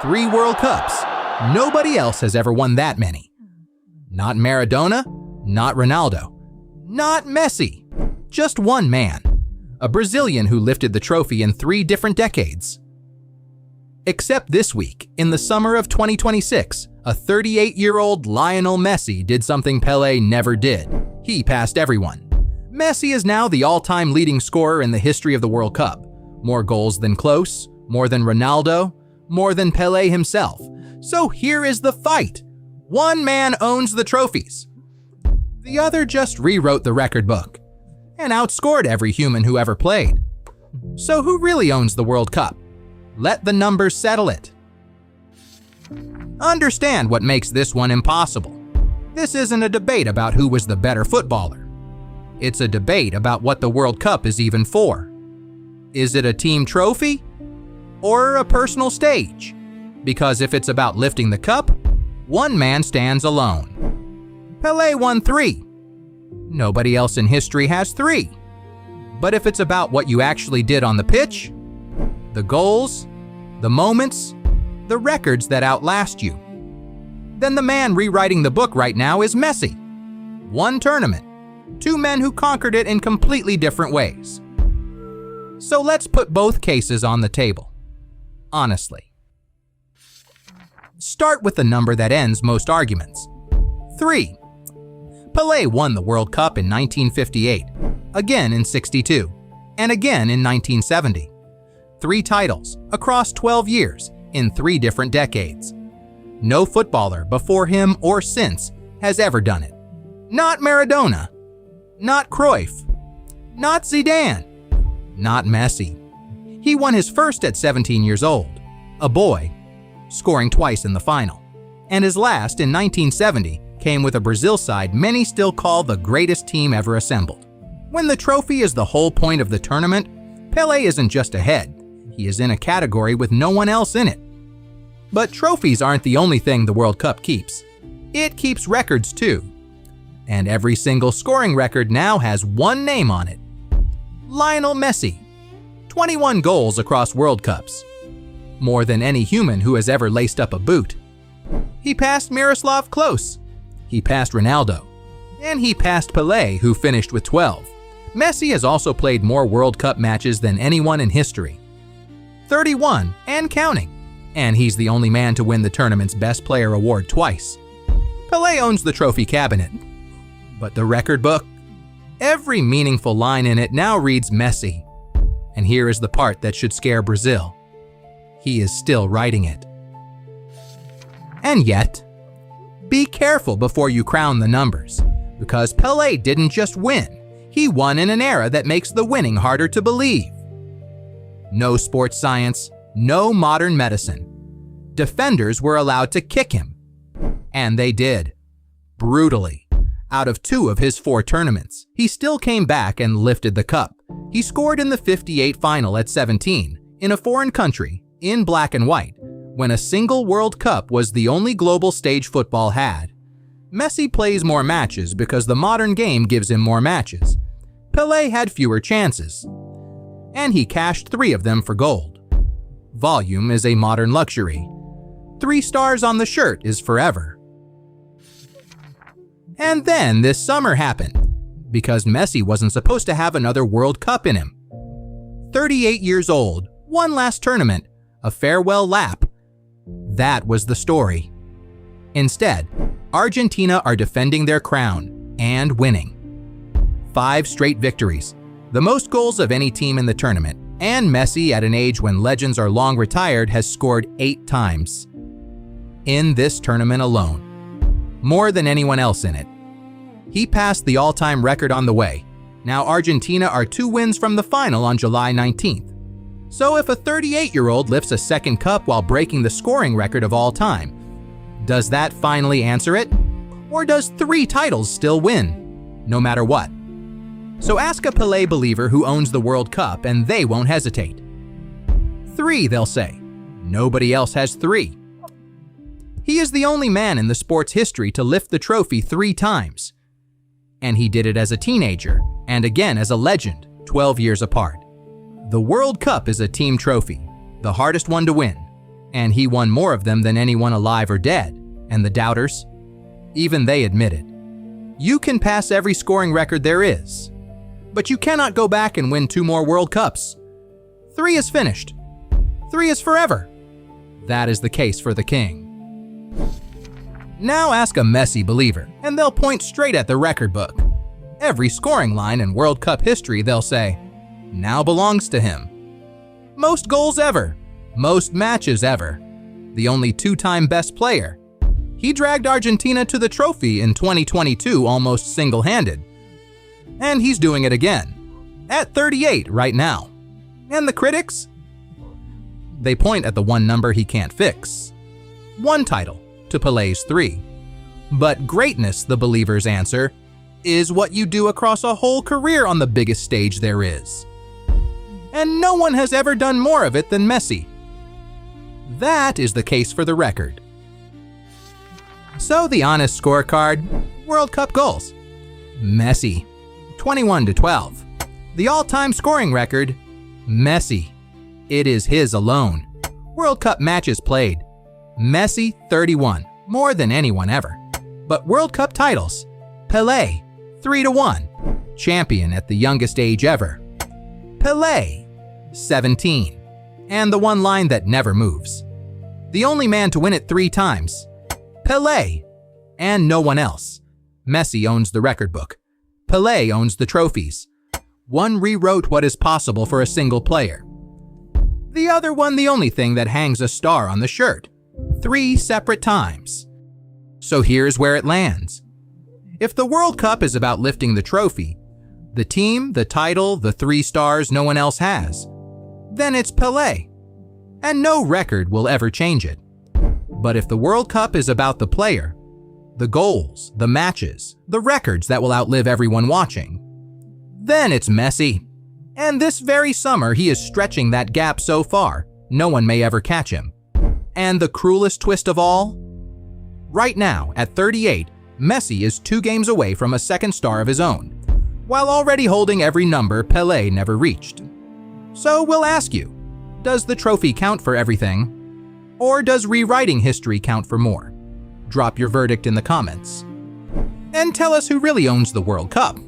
3 World Cups. Nobody else has ever won that many. Not Maradona, not Ronaldo, not Messi. Just one man, a Brazilian who lifted the trophy in 3 different decades. Except this week, in the summer of 2026, a 38-year-old Lionel Messi did something Pele never did. He passed everyone. Messi is now the all-time leading scorer in the history of the World Cup. More goals than Klose, more than Ronaldo, more than Pele himself. So here is the fight. One man owns the trophies. The other just rewrote the record book and outscored every human who ever played. So who really owns the World Cup? Let the numbers settle it. Understand what makes this one impossible. This isn't a debate about who was the better footballer. It's a debate about what the World Cup is even for. Is it a team trophy or a personal stage? Because if it's about lifting the cup, one man stands alone. Pelé won 3. Nobody else in history has 3. But if it's about what you actually did on the pitch, the goals, the moments, the records that outlast you, then the man rewriting the book right now is Messi. 1 tournament, 2 men who conquered it in completely different ways. So let's put both cases on the table, honestly. Start with the number that ends most arguments. 3. Pelé won the World Cup in 1958, again in 62, and again in 1970. 3 titles across 12 years in 3 different decades. No footballer before him or since has ever done it. Not Maradona, not Cruyff, not Zidane, not Messi. He won his first at 17 years old, a boy, scoring twice in the final. And his last in 1970 came with a Brazil side many still call the greatest team ever assembled. When the trophy is the whole point of the tournament, Pelé isn't just ahead. He is in a category with no one else in it. But trophies aren't the only thing the World Cup keeps. It keeps records too. And every single scoring record now has one name on it. Lionel Messi. 21 goals across World Cups. More than any human who has ever laced up a boot. He passed Miroslav Klose. He passed Ronaldo. And he passed Pelé, who finished with 12. Messi has also played more World Cup matches than anyone in history. 31 and counting. And he's the only man to win the tournament's Best Player award twice. Pelé owns the trophy cabinet. But the record book? Every meaningful line in it now reads Messi. And here is the part that should scare Brazil. He is still writing it. And yet, be careful before you crown the numbers, because Pelé didn't just win. He won in an era that makes the winning harder to believe. No sports science, no modern medicine. Defenders were allowed to kick him. And they did. Brutally. Out of 2 of his 4 tournaments, he still came back and lifted the cup. He scored in the 58 final at 17, in a foreign country, in black and white, when a single World Cup was the only global stage football had. Messi plays more matches because the modern game gives him more matches. Pelé had fewer chances. And he cashed 3 of them for gold. Volume is a modern luxury. 3 stars on the shirt is forever. And then this summer happened, because Messi wasn't supposed to have another World Cup in him. 38 years old, 1 last tournament, a farewell lap. That was the story. Instead, Argentina are defending their crown and winning. 5 straight victories, the most goals of any team in the tournament, and Messi, at an age when legends are long retired, has scored 8 times. In this tournament alone. More than anyone else in it. He passed the all-time record on the way. Now Argentina are 2 wins from the final on July 19th. So if a 38-year-old lifts a second cup while breaking the scoring record of all time, does that finally answer it? Or does 3 titles still win, no matter what? So ask a Pelé believer who owns the World Cup and they won't hesitate. 3, they'll say. Nobody else has 3. He is the only man in the sport's history to lift the trophy 3 times. And he did it as a teenager, and again as a legend, 12 years apart. The World Cup is a team trophy, the hardest one to win. And he won more of them than anyone alive or dead. And the doubters? Even they admit it. You can pass every scoring record there is, but you cannot go back and win 2 more World Cups. 3 is finished. 3 is forever. That is the case for the king. Now ask a Messi believer, and they'll point straight at the record book. Every scoring line in World Cup history, they'll say, now belongs to him. Most goals ever. Most matches ever. The only 2-time best player. He dragged Argentina to the trophy in 2022 almost single-handed. And he's doing it again. At 38 right now. And the critics? They point at the one number he can't fix. 1 title to Pelé's 3. But greatness, the believers answer, is what you do across a whole career on the biggest stage there is. And no one has ever done more of it than Messi. That is the case for the record. So the honest scorecard, World Cup goals. Messi, 21-12. The all-time scoring record, Messi. It is his alone. World Cup matches played, Messi 31, more than anyone ever. But World Cup titles, Pelé, 3-1, champion at the youngest age ever. Pelé, 17, and the one line that never moves. The only man to win it 3 times, Pelé, and no one else. Messi owns the record book. Pelé owns the trophies. One rewrote what is possible for a single player. The other one the only thing that hangs a star on the shirt. 3 separate times. So here's where it lands. If the World Cup is about lifting the trophy, the team, the title, the 3 stars no one else has, then it's Pelé. And no record will ever change it. But if the World Cup is about the player, the goals, the matches, the records that will outlive everyone watching, then it's Messi. And this very summer he is stretching that gap so far, no one may ever catch him. And the cruelest twist of all? Right now, at 38, Messi is 2 games away from a second star of his own, while already holding every number Pelé never reached. So we'll ask you, does the trophy count for everything? Or does rewriting history count for more? Drop your verdict in the comments. And tell us who really owns the World Cup.